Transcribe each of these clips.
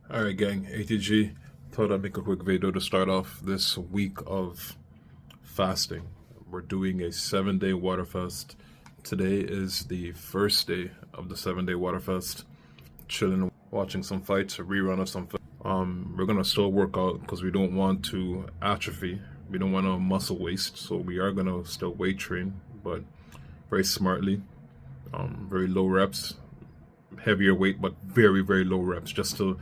Alright, gang, ATG. Thought I'd make a quick video to start off this week of fasting. We're doing a 7-day water fast. Today is the first day of the 7-day water fast. Chilling, watching some fights, a rerun of some fights. We're gonna still work out because we don't want to atrophy. We don't want to muscle waste, so we are gonna still weight train, but very smartly. Very low reps, heavier weight, but very, very low reps, just to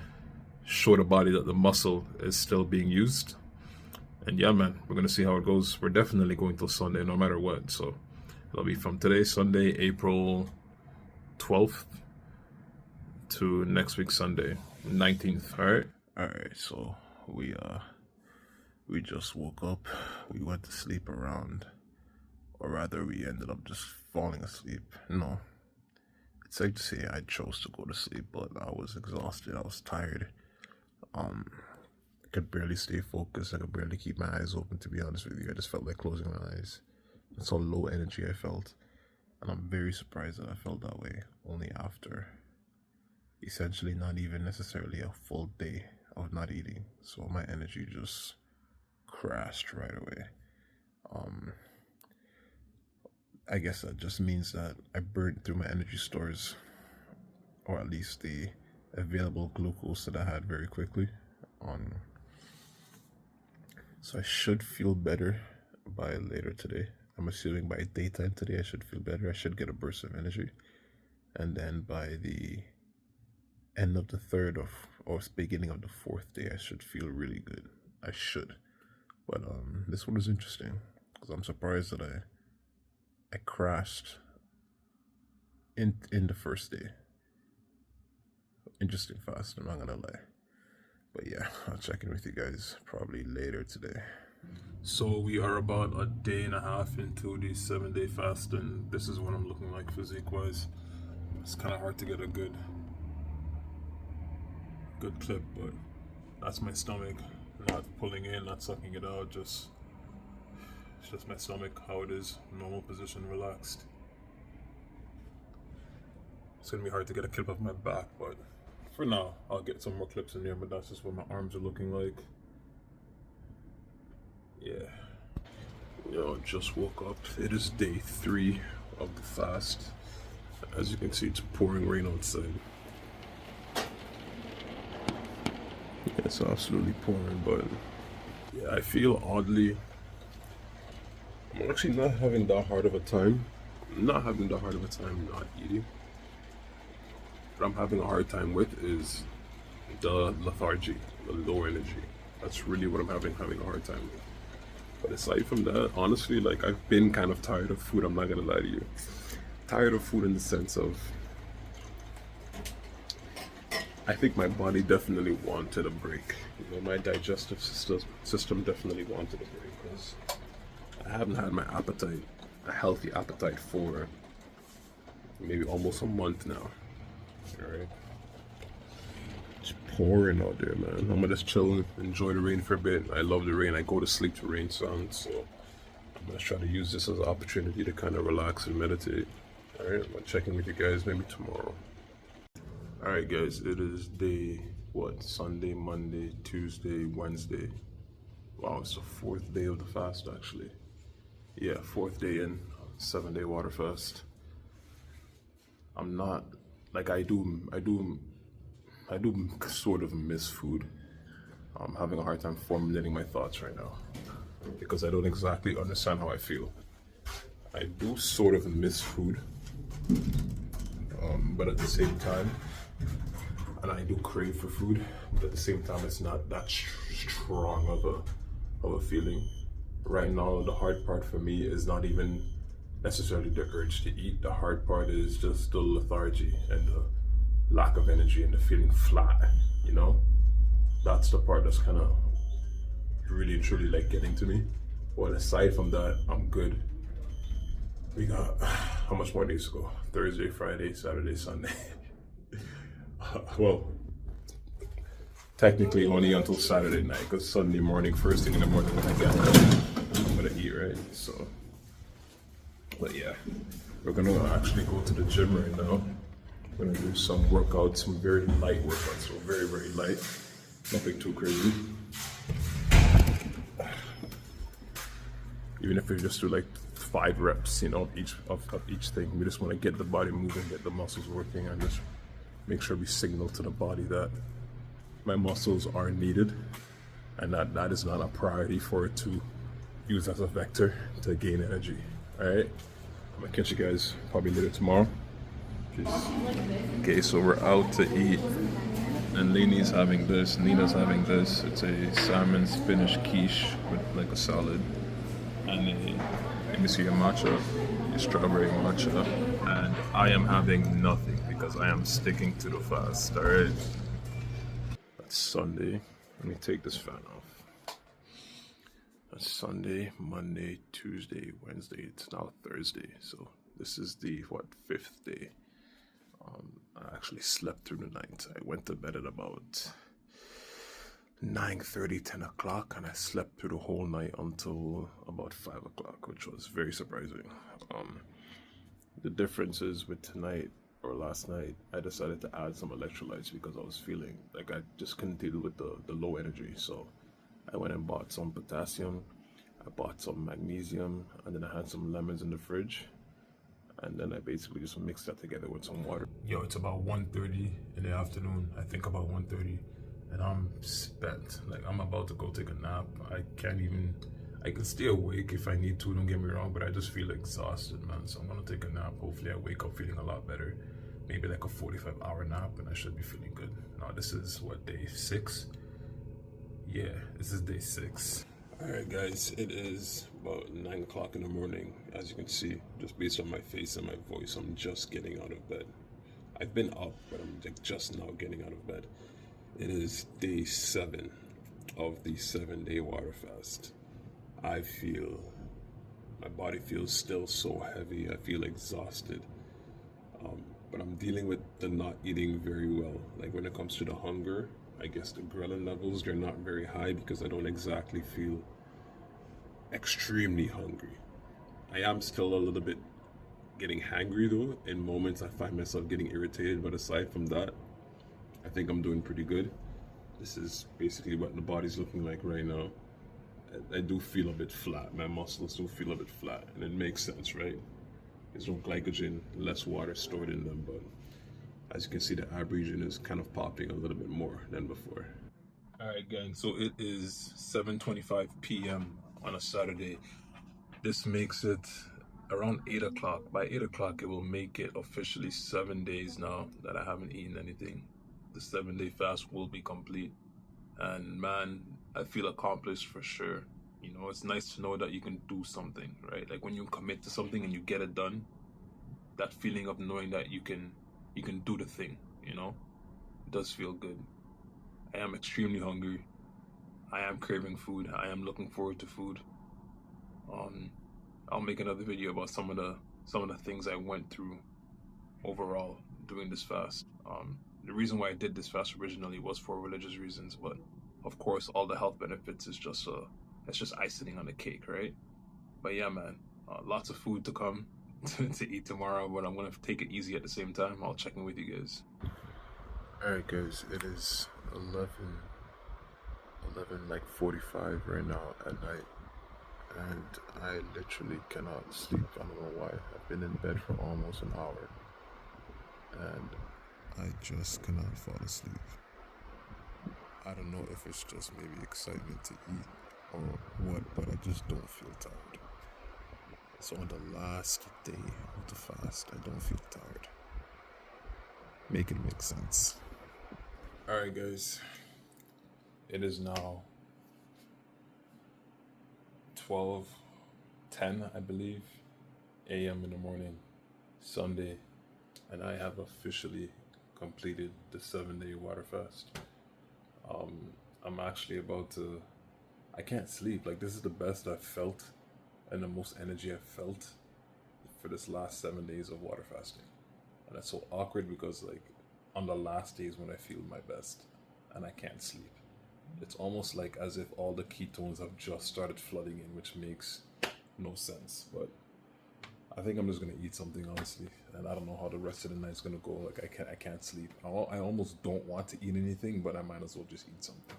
show the body that the muscle is still being used. And yeah, man, we're gonna see how it goes. We're definitely going till Sunday, no matter what. So it'll be from today, Sunday, April 12th, to next week, Sunday, 19th. All right. So we just woke up. We went to sleep around, or rather, we ended up just falling asleep. No, it's safe to say I chose to go to sleep, but I was exhausted. I was tired. I could barely stay focused. I could barely keep my eyes open, to be honest with you. I just felt like closing my eyes. That's how low energy I felt. And I'm very surprised that I felt that way only after essentially not even necessarily a full day of not eating. So my energy just crashed right away. I guess that just means that I burned through my energy stores, or at least the available glucose that I had, very quickly. So I should feel better by later today. I'm assuming by daytime today I should feel better. I should get a burst of energy, and then by the end of the third or beginning of the fourth day I should feel really good. I should. But this one was interesting because I'm surprised that I crashed in the first day. Interesting fast, I'm not gonna lie. But yeah, I'll check in with you guys probably later today. So we are about a day and a half into the 7-day fast, and this is what I'm looking like physique wise. It's kind of hard to get a good clip, but that's my stomach not pulling in, not sucking it out. It's just my stomach, how it is, normal position, relaxed. It's gonna be hard to get a clip of my back, but for now, I'll get some more clips in there. But that's just what my arms are looking like. Yeah. Yo, just woke up. It is day 3 of the fast. As you can see, it's pouring rain outside. It's absolutely pouring, but yeah, I feel oddly, I'm actually not having that hard of a time. Not eating. What I'm having a hard time with is the lethargy, the low energy. That's really what I'm having a hard time with. But aside from that, honestly, like, I've been kind of tired of food, I'm not gonna lie to you. Tired of food in the sense of, I think my body definitely wanted a break. You know, my digestive system definitely wanted a break, because I haven't had my appetite, a healthy appetite, for maybe almost a month now. Alright. It's pouring out there, man. I'm gonna just chill and enjoy the rain for a bit. I love the rain. I go to sleep to rain sounds, so I'm gonna try to use this as an opportunity to kind of relax and meditate. Alright, I'm gonna check in with you guys maybe tomorrow. Alright guys, it is day, Sunday, Monday, Tuesday, Wednesday. Wow, it's the 4th day of the fast, actually. Yeah, 4th day in, 7-day water fast. I'm not, like, I do sort of miss food. I'm having a hard time formulating my thoughts right now, because I don't exactly understand how I feel. I do sort of miss food, but at the same time, and I do crave for food, but at the same time, it's not that strong of a feeling. Right now, the hard part for me is not even necessarily the urge to eat. The hard part is just the lethargy and the lack of energy and the feeling flat, you know? That's the part that's kind of really and truly, like, getting to me. But aside from that, I'm good. We got, how much more days to go? Thursday, Friday, Saturday, Sunday. Well, technically only until Saturday night, because Sunday morning, first thing in the morning when I get home, I'm gonna eat, right? So, but yeah, we're gonna actually go to the gym right now. I'm gonna do some workouts, some very light workouts, so very, very light, nothing too crazy. Even if we just do like 5 reps, you know, of each thing. We just want to get the body moving, get the muscles working, and just make sure we signal to the body that my muscles are needed and that is not a priority for it to use as a vector to gain energy. All right, I'm gonna catch you guys probably later tomorrow. Peace. Okay, so we're out to eat, and Lainey's having this, Nina's having this. It's a salmon spinach quiche with like a salad, and let me see, a matcha, a strawberry matcha, and I am having nothing because I am sticking to the fast. All right, that's Sunday. Let me take this fan off. That's Sunday, Monday, Tuesday, Wednesday. It's now Thursday, so this is the 5th day. I actually slept through the night. I went to bed at about 9:30, 10 o'clock, and I slept through the whole night until about 5 o'clock, which was very surprising. The difference is with tonight or last night, I decided to add some electrolytes because I was feeling like I just couldn't deal with the low energy. So I went and bought some potassium, I bought some magnesium, and then I had some lemons in the fridge. And then I basically just mixed that together with some water. Yo, it's about 1:30 in the afternoon. I think about 1:30, and I'm spent. Like, I'm about to go take a nap. I can stay awake if I need to, don't get me wrong, but I just feel exhausted, man. So I'm gonna take a nap. Hopefully I wake up feeling a lot better. Maybe like a 45-hour nap, and I should be feeling good. Now, this is what, day 6? Yeah, this is day 6. Alright guys, it is about 9 o'clock in the morning. As you can see, just based on my face and my voice, I'm just getting out of bed. I've been up, but I'm like just now getting out of bed. It is day 7 of the 7-day water fast. My body feels still so heavy. I feel exhausted. But I'm dealing with the not eating very well. Like when it comes to the hunger, I guess the ghrelin levels, they're not very high because I don't exactly feel extremely hungry. I am still a little bit getting hangry though. In moments I find myself getting irritated, but aside from that, I think I'm doing pretty good. This is basically what the body's looking like right now. I do feel a bit flat. My muscles do feel a bit flat, and it makes sense, right? There's no glycogen, less water stored in them, but as you can see, the ab region is kind of popping a little bit more than before. Alright gang, so it is 7:25 p.m. on a Saturday. This makes it around 8 o'clock. By 8 o'clock, it will make it officially 7 days now that I haven't eaten anything. The 7-day fast will be complete. And man, I feel accomplished for sure. You know, it's nice to know that you can do something, right? Like when you commit to something and you get it done, that feeling of knowing that you can do the thing, you know, it does feel good. I am extremely hungry. I am craving food. I am looking forward to food. I'll make another video about some of the things I went through overall doing this fast. The reason why I did this fast originally was for religious reasons, but of course all the health benefits is just it's just icing on the cake, right? But yeah, man, lots of food to come to eat tomorrow, but I'm gonna take it easy at the same time. I'll check in with you guys. Alright guys, it is 11:45 right now at night, and I literally cannot sleep. I don't know why. I've been in bed for almost an hour, and I just cannot fall asleep. I don't know if it's just maybe excitement to eat or what, but I just don't feel tired. So on the last day of the fast, I don't feel tired. Make it make sense. Alright guys, it is now 12:10, I believe, a.m. in the morning, Sunday, and I have officially completed the 7-day water fast. I'm actually about to, I can't sleep. Like, this is the best I've felt and the most energy I've felt for this last 7 days of water fasting. And that's so awkward because like on the last days when I feel my best and I can't sleep, it's almost like as if all the ketones have just started flooding in, which makes no sense. But I think I'm just gonna eat something honestly, and I don't know how the rest of the night's gonna go. Like I can't sleep. I almost don't want to eat anything, but I might as well just eat something.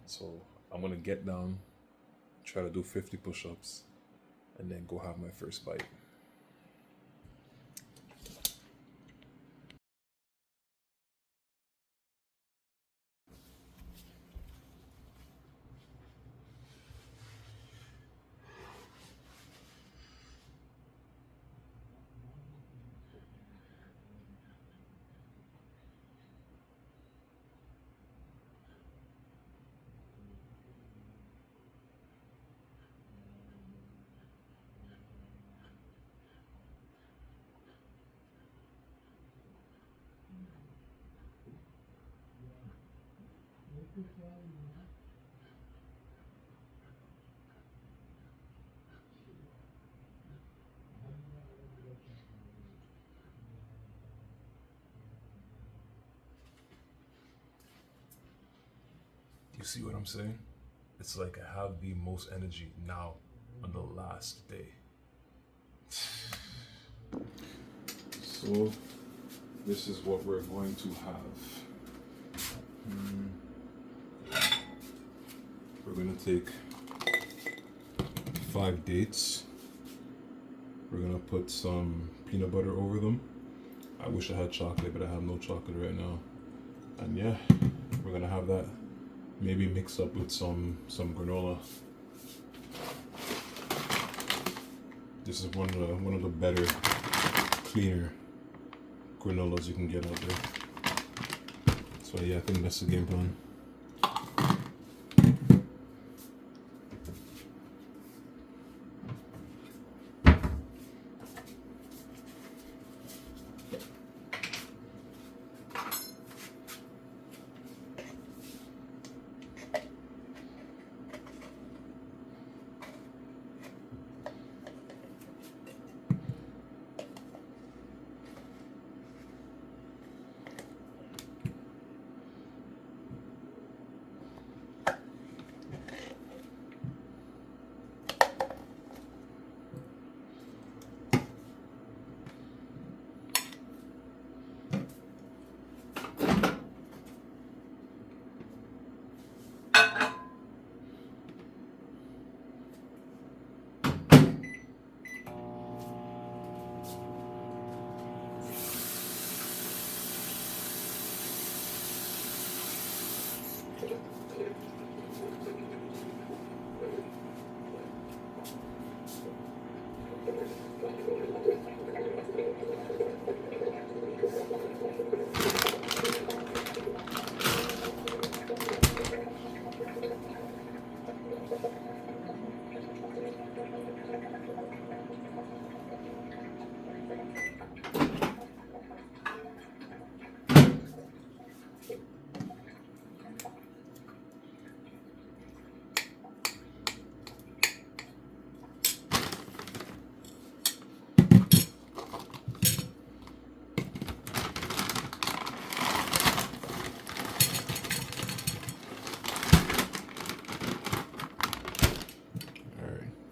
So I'm gonna get down, try to do 50 push-ups, and then go have my first bite. You see what I'm saying? It's like I have the most energy now on the last day. So this is what we're going to have. We're gonna take 5 dates. We're gonna put some peanut butter over them. I wish I had chocolate, but I have no chocolate right now. And yeah, we're gonna have that maybe mix up with some granola. This is one of the better, cleaner granolas you can get out there. So yeah, I think that's the game plan.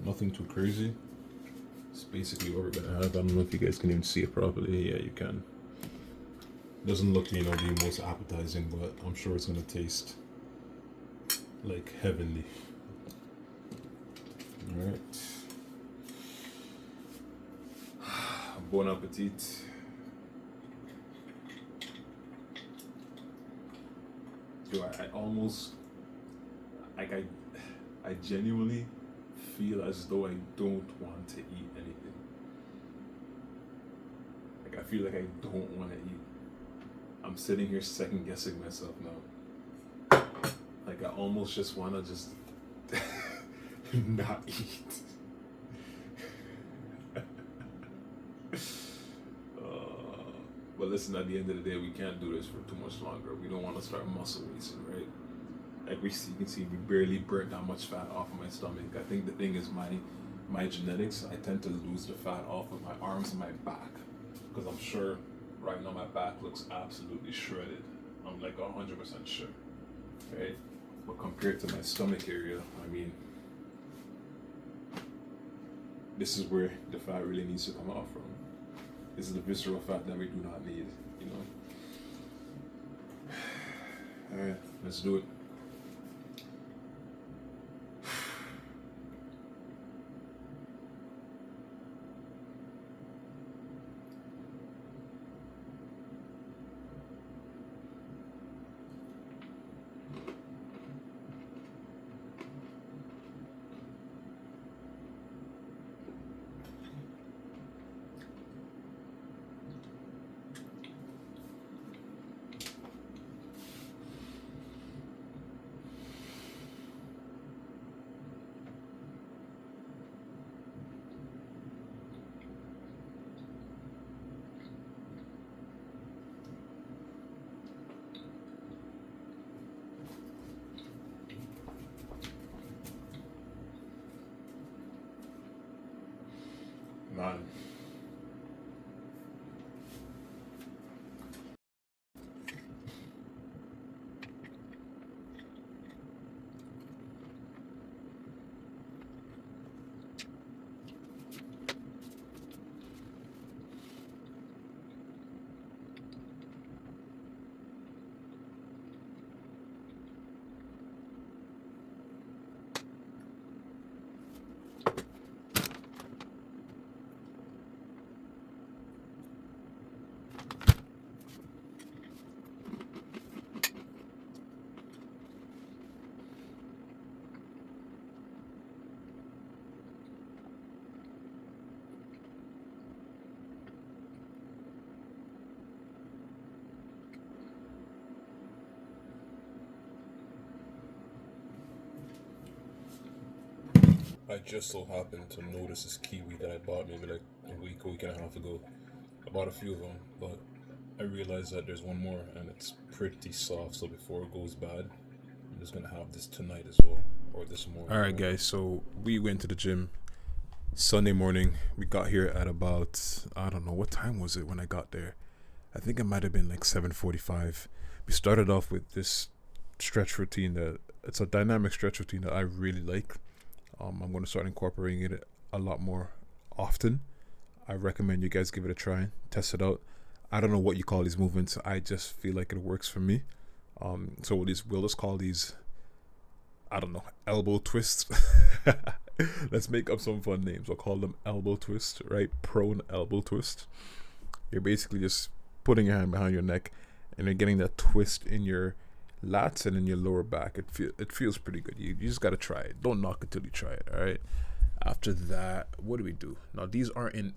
Nothing too crazy. It's basically what we're gonna have. I don't know if you guys can even see it properly. Yeah, you can. Doesn't look, the most appetizing, but I'm sure it's gonna taste like heavenly. All right. Bon appetit. Yo, I almost like I genuinely feel as though I don't want to eat anything. Like I feel like I don't want to eat. I'm sitting here second guessing myself now. Like I almost just want to just not eat. But listen, at the end of the day, we can't do this for too much longer. We don't want to start muscle wasting, right? Like you can see, we barely burnt that much fat off of my stomach. I think the thing is my genetics. I tend to lose the fat off of my arms and my back, because I'm sure right now my back looks absolutely shredded. I'm like 100% sure, right? But compared to my stomach area, I mean, This is where the fat really needs to come out from. This is the visceral fat that we do not need, you know. All right, let's do it. Man. I just so happened to notice this kiwi that I bought maybe like a week and a half ago. I bought a few of them, but I realized that there's one more and it's pretty soft. So before it goes bad, I'm just gonna have this tonight as well, or this morning. All right, guys. So we went to the gym Sunday morning. We got here at about, I don't know what time was it when I got there. I think it might have been like 7:45. We started off with this stretch routine that it's a dynamic stretch routine that I really like. I'm going to start incorporating it a lot more often. I recommend you guys give it a try, test it out. I don't know what you call these movements. I just feel like it works for me. So we'll just call these, I don't know, elbow twists. Let's make up some fun names. We'll call them elbow twist, right? Prone elbow twist. You're basically just putting your hand behind your neck and you're getting that twist in your lats and in your lower back. It feels pretty good. You just gotta try it. Don't knock it till you try it. All right. After that, what do we do? Now these aren't in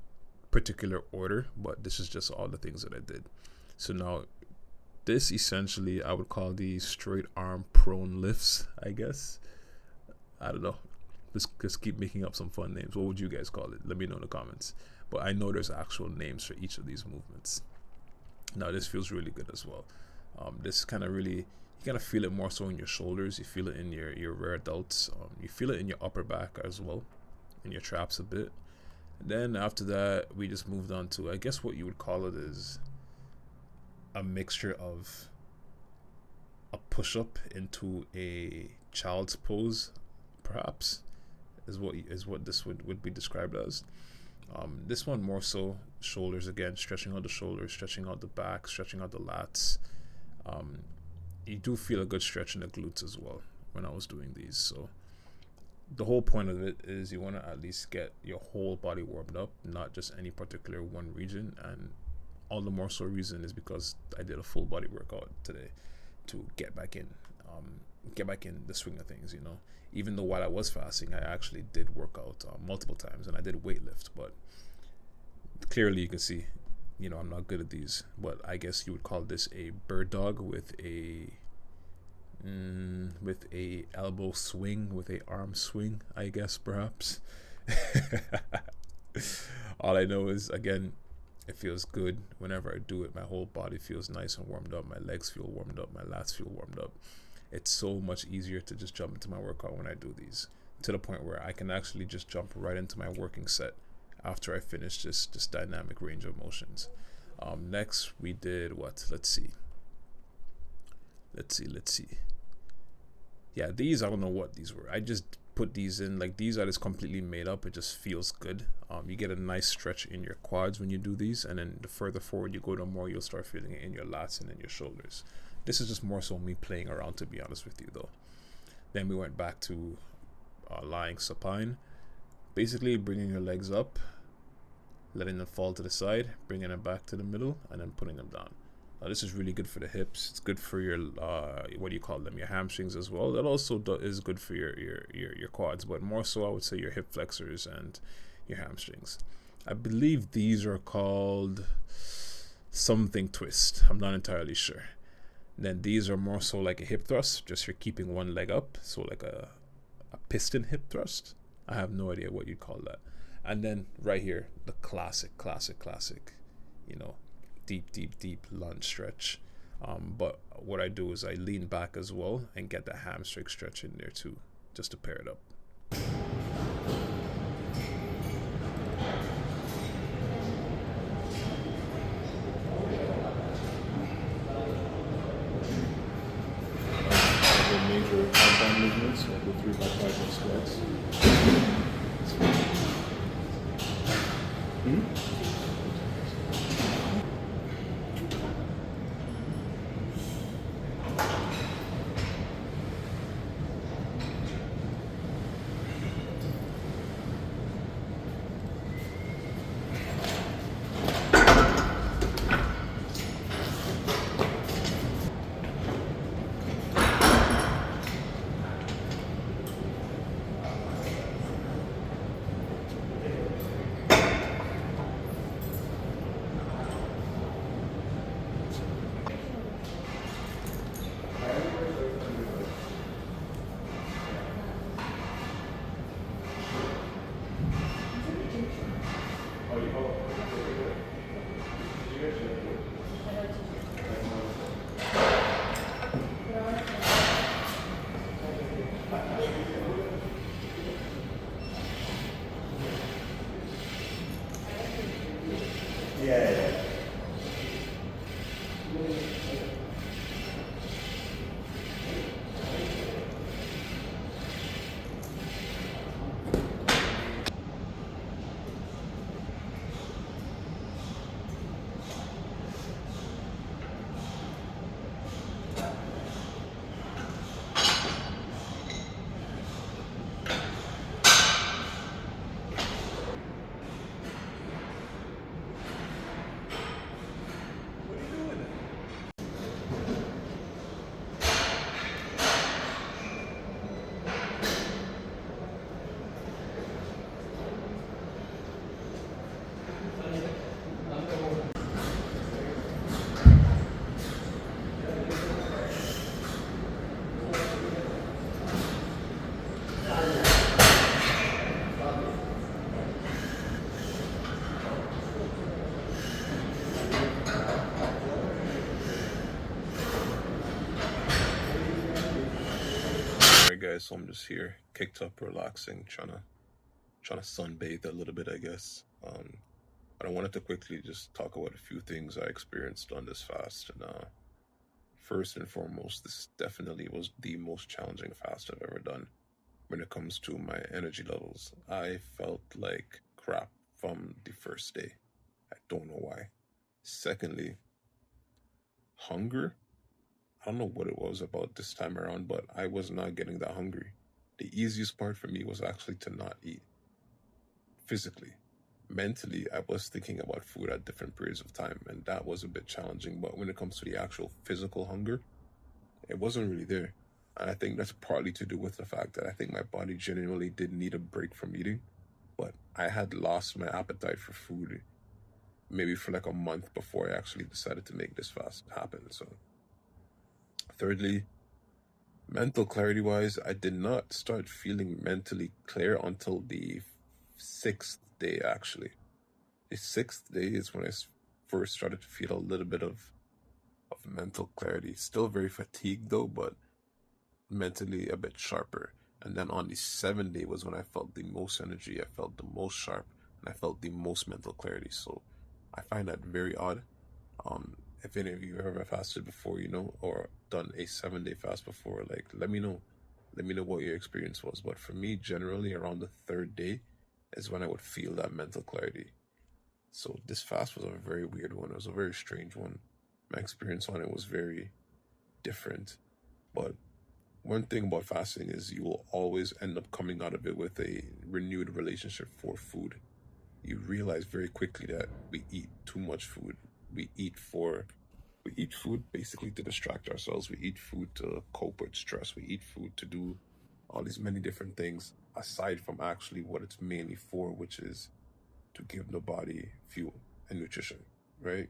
particular order, but this is just all the things that I did. So now this essentially I would call these straight arm prone lifts, I guess. I don't know. Just keep making up some fun names. What would you guys call it? Let me know in the comments. But I know there's actual names for each of these movements. Now this feels really good as well. This kind of really, you kind of feel it more so in your shoulders. You feel it in your rear delts. You feel it in your upper back as well, in your traps a bit. And then after that, we just moved on to, I guess what you would call it is a mixture of a push-up into a child's pose, perhaps, is what this would be described as. This one more so shoulders again, stretching out the shoulders, stretching out the back, stretching out the lats. You do feel a good stretch in the glutes as well when I was doing these. So the whole point of it is you want to at least get your whole body warmed up, not just any particular one region. And all the more so reason is because I did a full body workout today to get back in the swing of things, you know. Even though while I was fasting, I actually did work out multiple times and I did weightlift, but clearly you can see, you know, I'm not good at these. But I guess you would call this a bird dog with a elbow swing, with a arm swing, I guess, perhaps. All I know is, again, it feels good whenever I do it. My whole body feels nice and warmed up. My legs feel warmed up. My lats feel warmed up. It's so much easier to just jump into my workout when I do these, to the point where I can actually just jump right into my working set after I finish this dynamic range of motions. Next we did what? Let's see. Yeah, these, I don't know what these were. I just put these in, like these are just completely made up. It just feels good. You get a nice stretch in your quads when you do these, and then the further forward you go, the more you'll start feeling it in your lats and in your shoulders. This is just more so me playing around, to be honest with you, though. Then we went back to lying supine, basically bringing your legs up, letting them fall to the side, bringing them back to the middle, and then putting them down. Now, this is really good for the hips. It's good for your what do you call them? Your hamstrings as well. That also is good for your quads, but more so I would say your hip flexors and your hamstrings. I believe these are called something twist. I'm not entirely sure. Then these are more so like a hip thrust, just you're keeping one leg up, so like a piston hip thrust. I have no idea what you'd call that. And then right here, the classic, you know, deep lunge stretch. But what I do is I lean back as well and get the hamstring stretch in there too, just to pair it up. Major compound movements, like the 3x5 squats. Guys, so I'm just here, kicked up, relaxing, trying to sunbathe a little bit, I guess. But I wanted to quickly just talk about a few things I experienced on this fast. And first and foremost, this definitely was the most challenging fast I've ever done when it comes to my energy levels. I felt like crap from the first day. I don't know why. Secondly, hunger. I don't know what it was about this time around, but I was not getting that hungry. The easiest part for me was actually to not eat. Physically. Mentally, I was thinking about food at different periods of time, and that was a bit challenging. But when it comes to the actual physical hunger, it wasn't really there. And I think that's partly to do with the fact that I think my body genuinely did need a break from eating. But I had lost my appetite for food maybe for like a month before I actually decided to make this fast happen. So thirdly, mental clarity wise, I did not start feeling mentally clear until the 6th day, actually. The 6th day is when I first started to feel a little bit of mental clarity. Still very fatigued though, but mentally a bit sharper. And then on the 7th day was when I felt the most energy, I felt the most sharp, and I felt the most mental clarity. So I find that very odd. If any of you have ever fasted before, or done a 7-day fast before, like, let me know. Let me know what your experience was. But for me, generally around the third day is when I would feel that mental clarity. So this fast was a very weird one. It was a very strange one. My experience on it was very different. But one thing about fasting is you will always end up coming out of it with a renewed relationship for food. You realize very quickly that we eat too much food. We eat food basically to distract ourselves. We eat food to cope with stress. We eat food to do all these many different things aside from actually what it's mainly for, which is to give the body fuel and nutrition, right?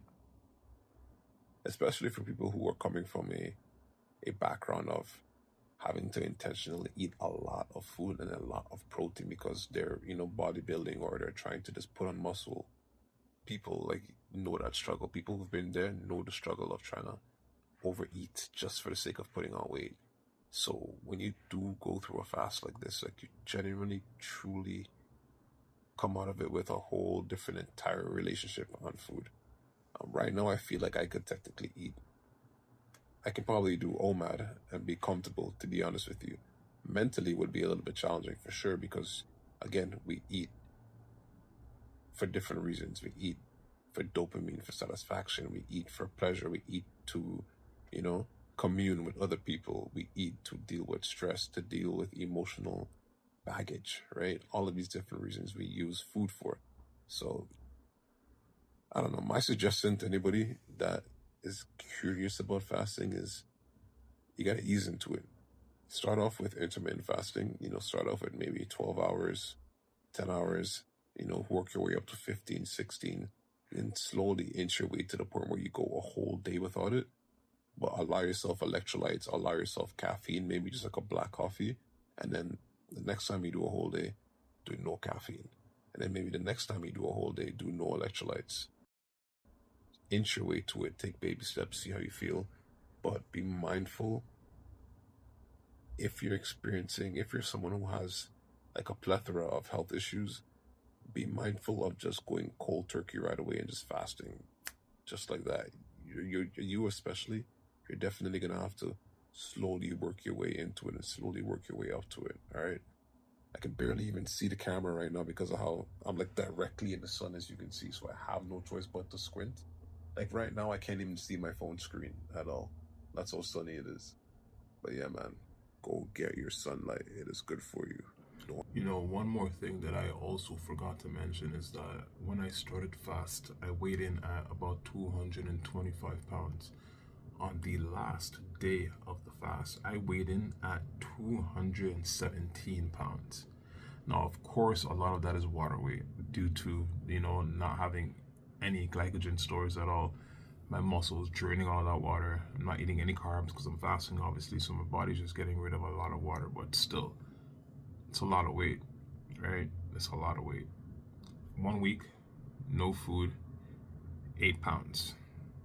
Especially for people who are coming from a background of having to intentionally eat a lot of food and a lot of protein because they're, bodybuilding or they're trying to just put on muscle. People like know that struggle. People who've been there know the struggle of trying to overeat just for the sake of putting on weight. So when you do go through a fast like this, like you genuinely, truly come out of it with a whole different entire relationship on food. Right now, I feel like I could technically eat. I can probably do OMAD and be comfortable, to be honest with you. Mentally would be a little bit challenging for sure because, again, we eat for different reasons. We eat for dopamine, for satisfaction. We eat for pleasure. We eat to, commune with other people. We eat to deal with stress, to deal with emotional baggage, right? All of these different reasons we use food for. So, I don't know. My suggestion to anybody that is curious about fasting is you got to ease into it. Start off with intermittent fasting, start off with maybe 12 hours, 10 hours, work your way up to 15, 16, and slowly inch your way to the point where you go a whole day without it. But allow yourself electrolytes, allow yourself caffeine, maybe just like a black coffee. And then the next time you do a whole day, do no caffeine. And then maybe the next time you do a whole day, do no electrolytes. Inch your way to it, take baby steps, see how you feel. But be mindful if you're someone who has like a plethora of health issues, be mindful of just going cold turkey right away and just fasting just like that. You especially, you're definitely gonna have to slowly work your way into it and slowly work your way up to it. All right. I can barely even see the camera right now because of how I'm like directly in the sun, as you can see. So I have no choice but to squint. Like right now, I can't even see my phone screen at all. That's how sunny it is. But yeah, man, go get your sunlight. It is good for you. One more thing that I also forgot to mention is that when I started fast, I weighed in at about 225 pounds. On the last day of the fast, I weighed in at 217 pounds. Now, of course, a lot of that is water weight due to, not having any glycogen stores at all. My muscles draining all that water. I'm not eating any carbs because I'm fasting, obviously, so my body's just getting rid of a lot of water, but still, it's a lot of weight, right? It's a lot of weight. 1 week, no food, 8 pounds.